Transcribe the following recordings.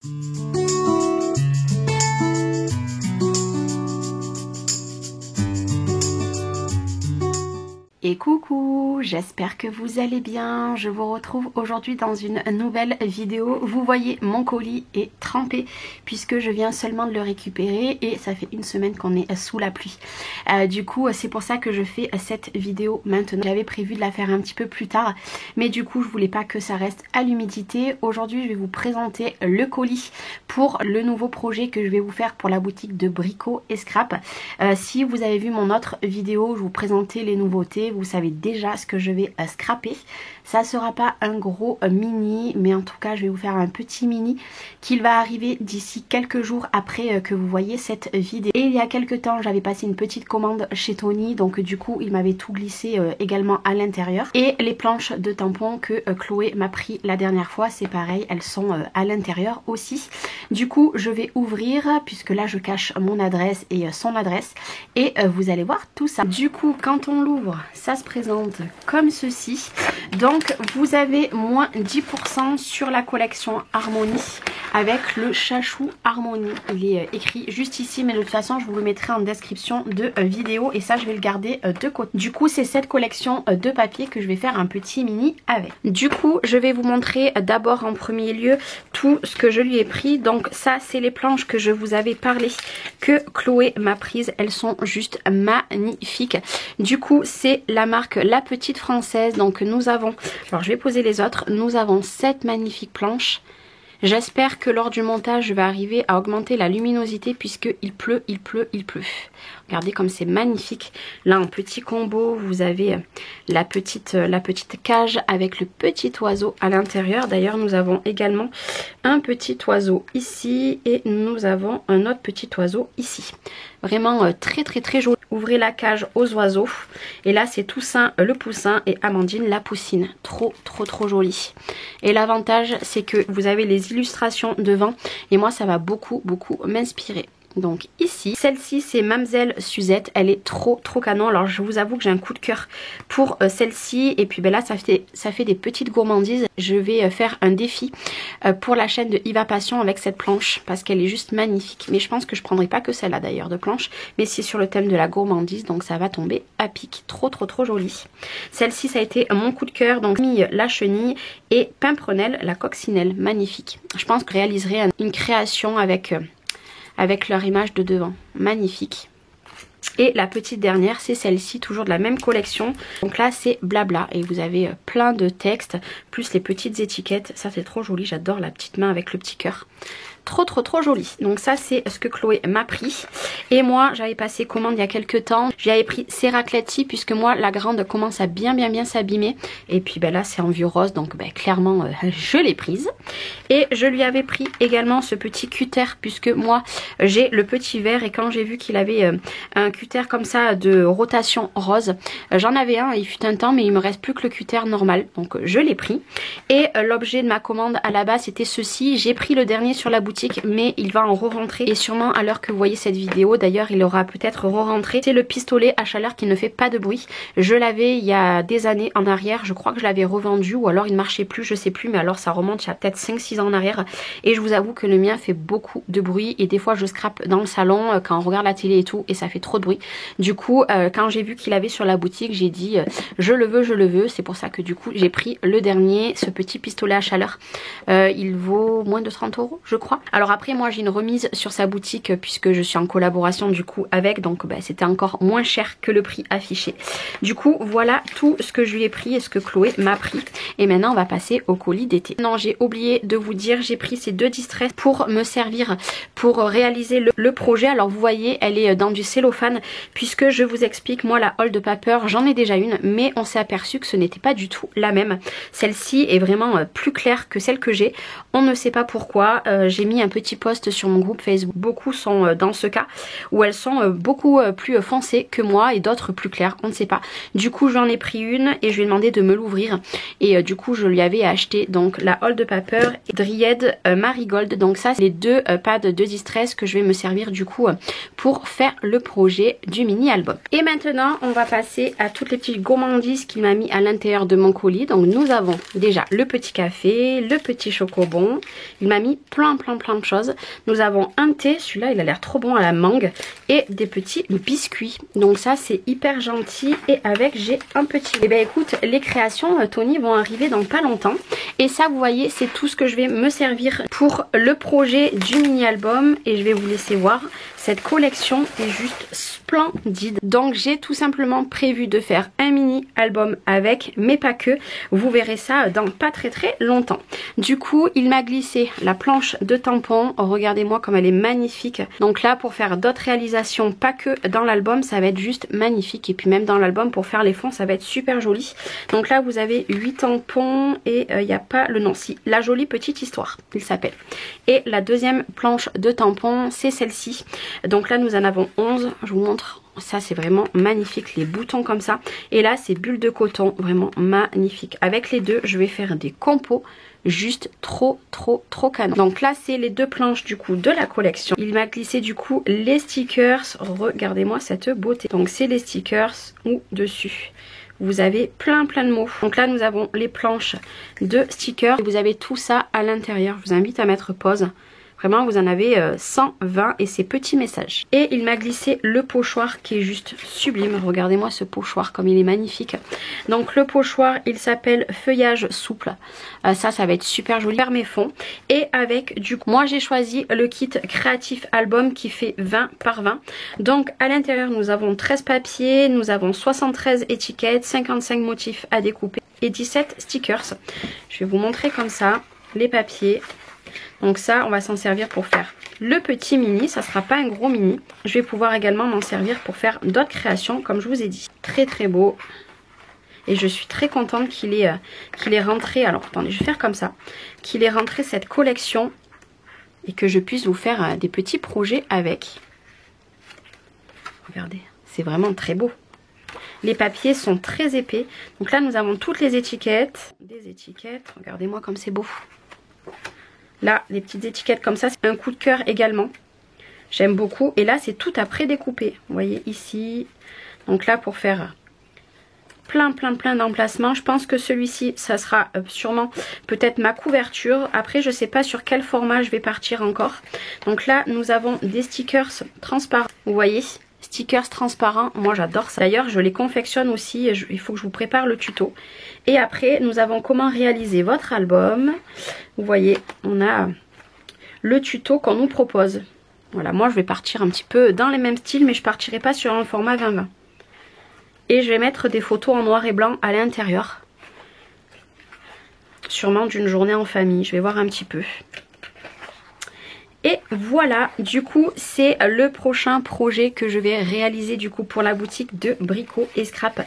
Et coucou, j'espère que vous allez bien. Je vous retrouve aujourd'hui dans une nouvelle vidéo. Vous voyez, mon colis est trempé puisque je viens seulement de le récupérer et ça fait une semaine qu'on est sous la pluie. Du coup, c'est pour ça que je fais cette vidéo maintenant. J'avais prévu de la faire un petit peu plus tard, mais du coup, je voulais pas que ça reste à l'humidité. Aujourd'hui, je vais vous présenter le colis pour le nouveau projet que je vais vous faire pour la boutique de Brico et Scrap. Si vous avez vu mon autre vidéo, je vous présentais les nouveautés. Vous savez déjà ce que je vais scraper. Ça sera pas un gros mini, mais en tout cas je vais vous faire un petit mini qui va arriver d'ici quelques jours après que vous voyez cette vidéo. Et il y a quelques temps j'avais passé une petite commande chez Tony, donc du coup il m'avait tout glissé également à l'intérieur. Et les planches de tampons que Chloé m'a pris la dernière fois, c'est pareil, elles sont à l'intérieur aussi. Du coup je vais ouvrir, puisque là je cache mon adresse et son adresse, et vous allez voir tout ça. Du coup quand on l'ouvre, ça se présente comme ceci. Donc vous avez moins 10% sur la collection Harmonie avec le chachou Harmonie. Il est écrit juste ici, mais de toute façon je vous le mettrai en description de vidéo, et ça je vais le garder de côté. Du coup c'est cette collection de papier que je vais faire un petit mini avec. Du coup je vais vous montrer d'abord en premier lieu tout ce que je lui ai pris. Donc ça c'est les planches que je vous avais parlé que Chloé m'a prises. Elles sont juste magnifiques. Du coup c'est la marque La Petite Française. Donc nous avons, alors je vais poser les autres, nous avons 7 magnifiques planches. J'espère que lors du montage je vais arriver à augmenter la luminosité puisque il pleut. Regardez comme c'est magnifique. Là en petit combo vous avez la petite cage avec le petit oiseau à l'intérieur. D'ailleurs nous avons également un petit oiseau ici et nous avons un autre petit oiseau ici. Vraiment très joli. Ouvrez la cage aux oiseaux. Et là c'est Toussaint le poussin et Amandine la poussine. Trop joli. Et l'avantage c'est que vous avez les illustrations devant et moi ça va beaucoup m'inspirer. Donc ici, celle-ci c'est Mamzelle Suzette, elle est trop canon. Alors je vous avoue que j'ai un coup de cœur pour celle-ci. Et puis ben là ça fait des petites gourmandises. Je vais faire un défi pour la chaîne de Yva Passion avec cette planche parce qu'elle est juste magnifique. Mais je pense que je prendrai pas que celle-là d'ailleurs de planche, mais c'est sur le thème de la gourmandise, donc ça va tomber à pic. Trop joli. Celle-ci ça a été mon coup de cœur. Donc la chenille et Pimprenelle la coccinelle, magnifique. Je pense que je réaliserai une création avec leur image de devant, magnifique. Et la petite dernière c'est celle-ci, toujours de la même collection. Donc là c'est Blabla et vous avez plein de textes plus les petites étiquettes. Ça c'est trop joli, j'adore la petite main avec le petit cœur. Trop joli. Donc ça c'est ce que Chloé m'a pris. Et moi j'avais passé commande il y a quelques temps. J'avais pris ces raclettes puisque moi la grande commence à bien s'abîmer. Et puis ben là c'est en vieux rose, donc ben, clairement je l'ai prise. Et je lui avais pris également ce petit cutter puisque moi j'ai le petit vert. Et quand j'ai vu qu'il avait un cutter comme ça de rotation rose, j'en avais un, il fut un temps, mais il me reste plus que le cutter normal. Donc je l'ai pris. Et l'objet de ma commande à la base c'était ceci. J'ai pris le dernier sur la boutique, mais il va en re-rentrer et sûrement à l'heure que vous voyez cette vidéo, d'ailleurs il aura peut-être re-rentré. C'est le pistolet à chaleur qui ne fait pas de bruit. Je l'avais il y a des années en arrière, je crois que je l'avais revendu ou alors il ne marchait plus, je sais plus, mais alors ça remonte il y a peut-être 5-6 ans en arrière. Et je vous avoue que le mien fait beaucoup de bruit et des fois je scrape dans le salon quand on regarde la télé et tout et ça fait trop de bruit. Du coup quand j'ai vu qu'il avait sur la boutique, j'ai dit je le veux. C'est pour ça que du coup j'ai pris le dernier, ce petit pistolet à chaleur. Il vaut moins de 30 € je crois. Alors après moi j'ai une remise sur sa boutique puisque je suis en collaboration du coup avec, donc bah, c'était encore moins cher que le prix affiché. Du coup voilà tout ce que je lui ai pris et ce que Chloé m'a pris. Et maintenant on va passer au colis d'été. Non, j'ai oublié de vous dire, j'ai pris ces 2 distress pour me servir pour réaliser le projet. Alors vous voyez elle est dans du cellophane puisque je vous explique, moi la Hold Paper j'en ai déjà une, mais on s'est aperçu que ce n'était pas du tout la même. Celle-ci est vraiment plus claire que celle que j'ai. On ne sait pas pourquoi. J'ai mis un petit post sur mon groupe Facebook. Beaucoup sont dans ce cas où elles sont beaucoup plus foncées que moi et d'autres plus claires, on ne sait pas. Du coup j'en ai pris une et je lui ai demandé de me l'ouvrir et du coup je lui avais acheté donc la Hold Paper Dryad Marigold. Donc ça c'est les 2 pads de distress que je vais me servir du coup pour faire le projet du mini album. Et maintenant on va passer à toutes les petites gourmandises qu'il m'a mis à l'intérieur de mon colis. Donc nous avons déjà le petit café, le petit chocobon. Il m'a mis plein de choses. Nous avons un thé, celui-là il a l'air trop bon à la mangue, et des petits biscuits. Donc ça c'est hyper gentil. Et avec j'ai un petit. Et ben écoute, les créations Tony vont arriver dans pas longtemps. Et ça vous voyez c'est tout ce que je vais me servir pour le projet du mini album. Et je vais vous laisser voir. Cette collection est juste splendide. Donc j'ai tout simplement prévu de faire un mini album avec, mais pas que. Vous verrez ça dans pas très longtemps. Du coup il m'a glissé la planche de tampons. Oh, regardez-moi comme elle est magnifique. Donc là pour faire d'autres réalisations, pas que dans l'album, ça va être juste magnifique. Et puis même dans l'album pour faire les fonds ça va être super joli. Donc là vous avez 8 tampons et il n'y a pas le nom. Si, la jolie petite histoire il s'appelle. Et la deuxième planche de tampons c'est celle-ci. Donc là nous en avons 11, je vous montre, ça c'est vraiment magnifique, les boutons comme ça. Et là c'est bulle de coton, vraiment magnifique. Avec les deux je vais faire des compos juste trop canon. Donc là c'est les deux planches du coup de la collection. Il m'a glissé du coup les stickers, regardez-moi cette beauté. Donc c'est les stickers ou dessus. Vous avez plein de mots. Donc là nous avons les planches de stickers. Et vous avez tout ça à l'intérieur. Je vous invite à mettre pause. Vraiment vous en avez 120 et ces petits messages. Et il m'a glissé le pochoir qui est juste sublime. Regardez-moi ce pochoir comme il est magnifique. Donc le pochoir il s'appelle feuillage souple. Ça va être super joli. Faire mes fonds. Et avec du coup moi j'ai choisi le kit créatif album qui fait 20 par 20. Donc à l'intérieur nous avons 13 papiers, nous avons 73 étiquettes, 55 motifs à découper et 17 stickers. Je vais vous montrer comme ça les papiers. Donc ça on va s'en servir pour faire le petit mini, ça sera pas un gros mini. Je vais pouvoir également m'en servir pour faire d'autres créations comme je vous ai dit. Très beau. Et je suis très contente qu'il ait rentré, alors attendez je vais faire comme ça, qu'il ait rentré cette collection et que je puisse vous faire des petits projets avec. Regardez, c'est vraiment très beau. Les papiers sont très épais. Donc là nous avons toutes les étiquettes. Des étiquettes, regardez-moi comme c'est beau. Là, les petites étiquettes comme ça, c'est un coup de cœur également. J'aime beaucoup. Et là, c'est tout à prédécouper. Vous voyez ici. Donc là, pour faire plein d'emplacements. Je pense que celui-ci, ça sera sûrement peut-être ma couverture. Après, je sais pas sur quel format je vais partir encore. Donc là, nous avons des stickers transparents. Vous voyez ? Stickers transparents, moi j'adore ça. D'ailleurs je les confectionne aussi, il faut que je vous prépare le tuto. Et après nous avons comment réaliser votre album. Vous voyez, on a le tuto qu'on nous propose. Voilà, moi je vais partir un petit peu dans les mêmes styles, mais je partirai pas sur un format 20-20. Et je vais mettre des photos en noir et blanc à l'intérieur. Sûrement d'une journée en famille, je vais voir un petit peu. Et voilà, du coup c'est le prochain projet que je vais réaliser du coup pour la boutique de Brico et Scrap.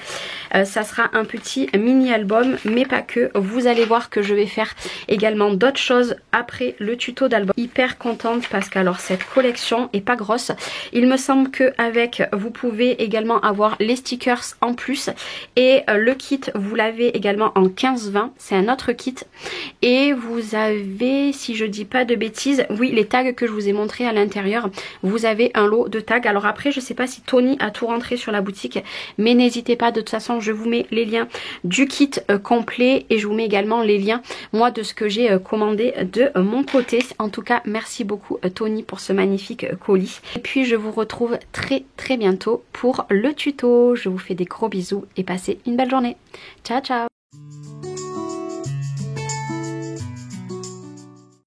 Ça sera un petit mini album mais pas que. Vous allez voir que je vais faire également d'autres choses après le tuto d'album. Hyper contente parce que alors cette collection est pas grosse. Il me semble qu'avec vous pouvez également avoir les stickers en plus. Et le kit vous l'avez également en 15-20. C'est un autre kit. Et vous avez, si je dis pas de bêtises, oui les tags que je vous ai montré à l'intérieur, vous avez un lot de tags. Alors après je sais pas si Tony a tout rentré sur la boutique, mais n'hésitez pas, de toute façon je vous mets les liens du kit complet et je vous mets également les liens moi de ce que j'ai commandé de mon côté. En tout cas merci beaucoup Tony pour ce magnifique colis et puis je vous retrouve très bientôt pour le tuto. Je vous fais des gros bisous et passez une belle journée. Ciao ciao.